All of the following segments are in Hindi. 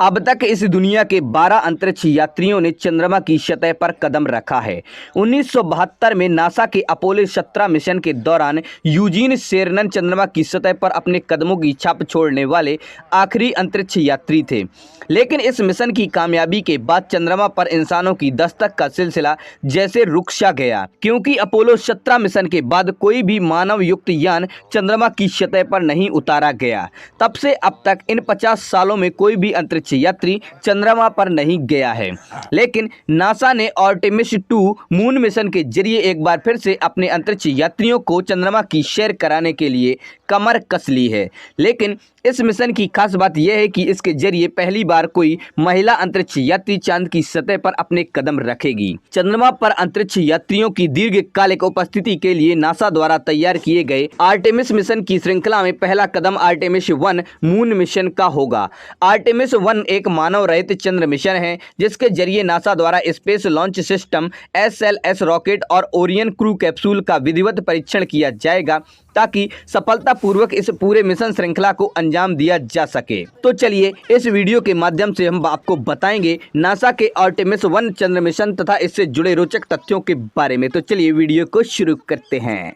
अब तक इस दुनिया के 12 अंतरिक्ष यात्रियों ने चंद्रमा की सतह पर कदम रखा है। 1972 में नासा के अपोलो 17 मिशन के दौरान यूजीन शेरनन चंद्रमा की सतह पर अपने कदमों की छाप छोड़ने वाले आखिरी अंतरिक्ष यात्री थे। लेकिन इस मिशन की कामयाबी के बाद चंद्रमा पर इंसानों की दस्तक का सिलसिला जैसे रुक सा गया, क्योंकि अपोलो 17 मिशन के बाद कोई भी मानव युक्त यान चंद्रमा की सतह पर नहीं उतारा गया। तब से अब तक इन 50 सालों में कोई भी अंतरिक्ष यात्री चंद्रमा पर नहीं गया है। लेकिन नासा ने आर्टेमिस 2 मून मिशन के जरिए एक बार फिर से अपने अंतरिक्ष यात्रियों को चंद्रमा की सैर कराने के लिए कमर कस ली है। लेकिन इस मिशन की खास बात यह है कि इसके जरिए पहली बार कोई महिला अंतरिक्ष यात्री चांद की सतह पर अपने कदम रखेगी। चंद्रमा पर अंतरिक्ष यात्रियों की दीर्घकालिक उपस्थिति के लिए नासा द्वारा तैयार किए गए आर्टेमिस मिशन की श्रृंखला में पहला कदम आर्टेमिस 1 मून मिशन का होगा। आर्टेमिस 1 एक मानव रहित चंद्र मिशन है, जिसके जरिए नासा द्वारा space launch system SLS rocket और ओरियन क्रू कैप्सूल का विधिवत परीक्षण किया जाएगा, ताकि सफलतापूर्वक इस पूरे मिशन श्रृंखला को अंजाम दिया जा सके। तो चलिए इस वीडियो के माध्यम से हम आपको बताएंगे नासा के आर्टेमिस 1 चंद्र मिशन तथा इससे जुड़े रोचक तथ्यों के बारे में। तो चलिए वीडियो को शुरू करते हैं।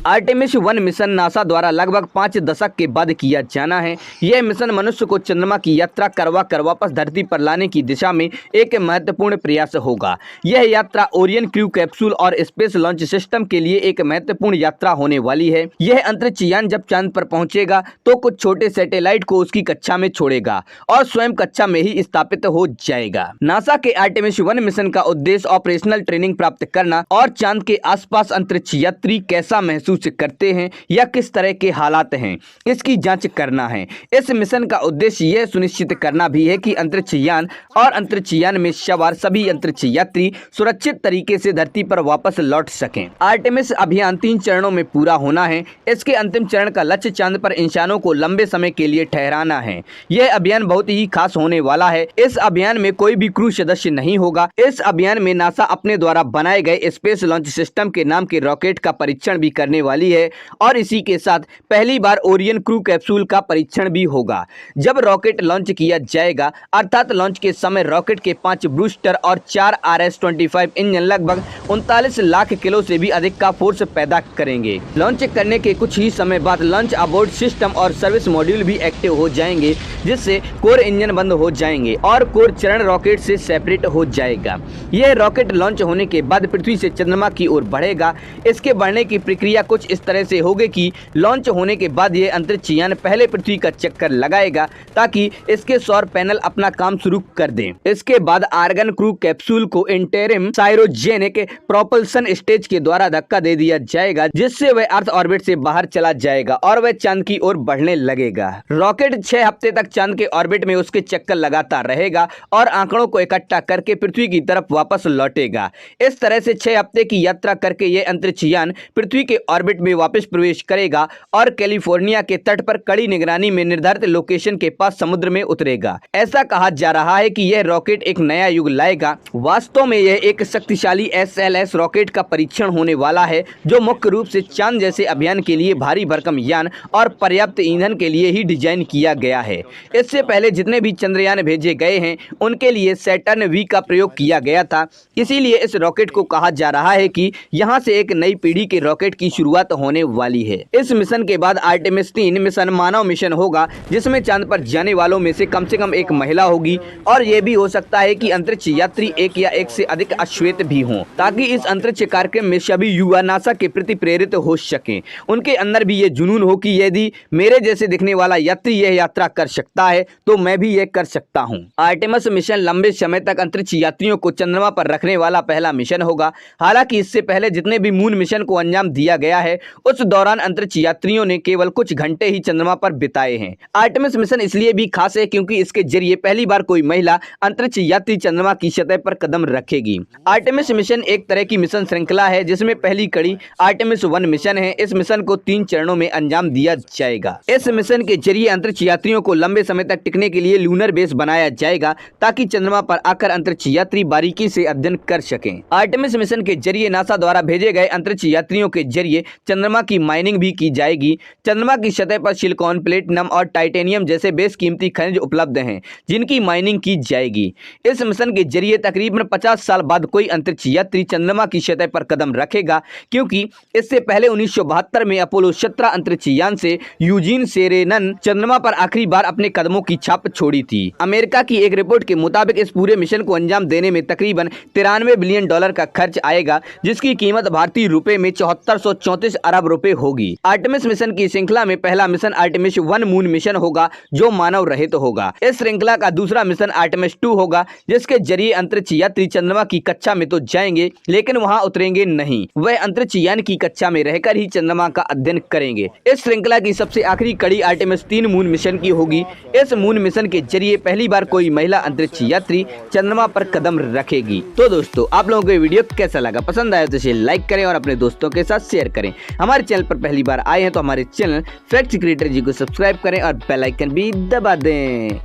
आर्टेमिस 1 मिशन नासा द्वारा लगभग 5 दशक के बाद किया जाना है। यह मिशन मनुष्य को चंद्रमा की यात्रा करवा कर वापस धरती पर लाने की दिशा में एक महत्वपूर्ण प्रयास होगा। यह यात्रा ओरियन क्रू कैप्सूल और स्पेस लॉन्च सिस्टम के लिए एक महत्वपूर्ण यात्रा होने वाली है। यह अंतरिक्ष यान जब चांद पर पहुंचेगा तो कुछ छोटे सैटेलाइट को उसकी कक्षा में छोड़ेगा और स्वयं कक्षा में ही स्थापित हो जाएगा। नासा के आर्टेमिस 1 मिशन का उद्देश्य ऑपरेशनल ट्रेनिंग प्राप्त करना और चांद के आसपास अंतरिक्ष यात्री कैसा महसूस करते हैं या किस तरह के हालात हैं, इसकी जांच करना है। इस मिशन का उद्देश्य यह सुनिश्चित करना भी है कि अंतरिक्ष यान और अंतरिक्ष यान में सवार सभी अंतरिक्ष यात्री सुरक्षित तरीके से धरती पर वापस लौट सकें। आर्टेमिस अभियान 3 चरणों में पूरा होना है। इसके अंतिम चरण का लक्ष्य चांद पर इंसानों को लंबे समय के लिए ठहराना है। यह अभियान बहुत ही खास होने वाला है। इस अभियान में कोई भी क्रू सदस्य नहीं होगा। इस अभियान में नासा अपने द्वारा बनाए गए स्पेस लॉन्च सिस्टम के नाम के रॉकेट का परीक्षण भी करने वाली है और इसी के साथ पहली बार ओरियन क्रू कैप्सूल का परीक्षण भी होगा। जब रॉकेट लॉन्च किया जाएगा, अर्थात लॉन्च के समय रॉकेट के 5 बूस्टर और 4 RS-25 इंजन लगभग 39 लाख किलो से भी अधिक का फोर्स पैदा करेंगे। लॉन्च करने के कुछ ही समय बाद लॉन्च अबोर्ड सिस्टम और सर्विस मॉड्यूल भी एक्टिव हो जाएंगे, जिससे कोर इंजन बंद हो जाएंगे और कोर चरण रॉकेट से सेपरेट हो जाएगा। यह रॉकेट लॉन्च होने के बाद पृथ्वी से चंद्रमा की ओर बढ़ेगा। इसके बढ़ने की प्रक्रिया कुछ इस तरह से होगी कि लॉन्च होने के बाद यह अंतरिक्ष यान पहले पृथ्वी का चक्कर लगाएगा, ताकि इसके सौर पैनल अपना काम शुरू कर दें। इसके बाद आर्गन क्रू कैप्सूल को इंटरिम साइरोजेनिक प्रोपल्सन स्टेज के द्वारा धक्का दे दिया जाएगा, जिससे वह अर्थ ऑर्बिट से बाहर चला जाएगा और वह चांद की ओर बढ़ने लगेगा। रॉकेट 6 हफ्ते तक चांद के ऑर्बिट में उसके चक्कर लगाता रहेगा और आंकड़ों को इकट्ठा करके पृथ्वी की तरफ वापस लौटेगा। इस तरह से 6 हफ्ते की यात्रा करके यह अंतरिक्ष यान पृथ्वी के ऑर्बिट में वापस प्रवेश करेगा और कैलिफोर्निया के तट पर कड़ी निगरानी में निर्धारित लोकेशन के पास समुद्र में उतरेगा। ऐसा कहा जा रहा है कि यह रॉकेट एक नया युग लाएगा। वास्तव में यह एक शक्तिशाली SLS रॉकेट का परीक्षण होने वाला है, जो मुख्य रूप से चांद जैसे अभियान के लिए भारी भरकम यान और पर्याप्त ईंधन के लिए ही डिजाइन किया गया है। इससे पहले जितने भी चंद्रयान भेजे गए हैं, उनके लिए सैटर्न V का प्रयोग किया गया था। इसीलिए इस रॉकेट को कहा जा रहा है कि यहाँ से एक नई पीढ़ी के रॉकेट की शुरुआत होने वाली है। इस मिशन के बाद आर्टेमिस 3 मिशन मानव मिशन होगा, जिसमें चांद पर जाने वालों में से कम एक महिला होगी और यह भी हो सकता है कि अंतरिक्ष यात्री एक या एक से अधिक अश्वेत भी हों, ताकि इस अंतरिक्ष कार्यक्रम में सभी युवा नासा के प्रति प्रेरित हो सकें। उनके अंदर भी ये जुनून हो कि यदि मेरे जैसे दिखने वाला यात्री यह यात्रा कर सकता है तो मैं भी यह कर सकता हूँ। आर्टेमिस मिशन लंबे समय तक अंतरिक्ष यात्रियों को चंद्रमा पर रखने वाला पहला मिशन होगा। हालांकि इससे पहले जितने भी मून मिशन को अंजाम दिया गया गया है उस दौरान अंतरिक्ष यात्रियों ने केवल कुछ घंटे ही चंद्रमा पर बिताए हैं। आर्टेमिस मिशन इसलिए भी खास है क्योंकि इसके जरिए पहली बार कोई महिला अंतरिक्ष यात्री चंद्रमा की सतह पर कदम रखेगी। आर्टेमिस मिशन एक तरह की मिशन श्रृंखला है जिसमें पहली कड़ी आर्टेमिस 1 मिशन है। इस मिशन को 3 चरणों में अंजाम दिया जाएगा। इस मिशन के जरिए अंतरिक्ष यात्रियों को लंबे समय तक टिकने के लिए लूनर बेस बनाया जाएगा ताकि चंद्रमा पर आकर अंतरिक्ष यात्री बारीकी से अध्ययन कर सकें। आर्टेमिस मिशन के जरिए नासा द्वारा भेजे गए अंतरिक्ष यात्रियों के जरिए चंद्रमा की माइनिंग भी की जाएगी। चंद्रमा की सतह पर सिलिकॉन, प्लेटिनम और टाइटेनियम जैसे बेशकीमती खनिज उपलब्ध हैं जिनकी माइनिंग की जाएगी। इस मिशन के जरिए तकरीबन 50 साल बाद कोई अंतरिक्ष यात्री चंद्रमा की सतह पर कदम रखेगा क्योंकि इससे पहले 1972 में अपोलो 17 अंतरिक्ष यान से यूजीन सेरेनन चंद्रमा पर आखिरी बार अपने कदमों की छाप छोड़ी थी। अमेरिका की एक रिपोर्ट के मुताबिक इस पूरे मिशन को अंजाम देने में तकरीबन $93 बिलियन का खर्च आएगा जिसकी कीमत भारतीय रुपए में 7434 अरब रुपए होगी। आर्टेमिस मिशन की श्रृंखला में पहला मिशन आर्टेमिस 1 मून मिशन होगा जो मानव रहित होगा। इस श्रृंखला का दूसरा मिशन आर्टेमिस 2 होगा जिसके जरिए अंतरिक्ष यात्री चंद्रमा की कक्षा में तो जाएंगे लेकिन वहां उतरेंगे नहीं, वह अंतरिक्ष यान की कक्षा में रहकर ही चंद्रमा का अध्ययन करेंगे। इस श्रृंखला की सबसे आखिरी कड़ी आर्टेमिस 3 मून मिशन की होगी। इस मून मिशन के जरिए पहली बार कोई महिला अंतरिक्ष यात्री चंद्रमा पर कदम रखेगी। तो दोस्तों आप लोगों को ये वीडियो कैसा लगा? पसंद आया तो इसे लाइक करें और अपने दोस्तों के साथ शेयर करें। हमारे चैनल पर पहली बार आए हैं तो हमारे चैनल फैक्ट क्रिएटर जी को सब्सक्राइब करें और बेल आइकन भी दबा दें।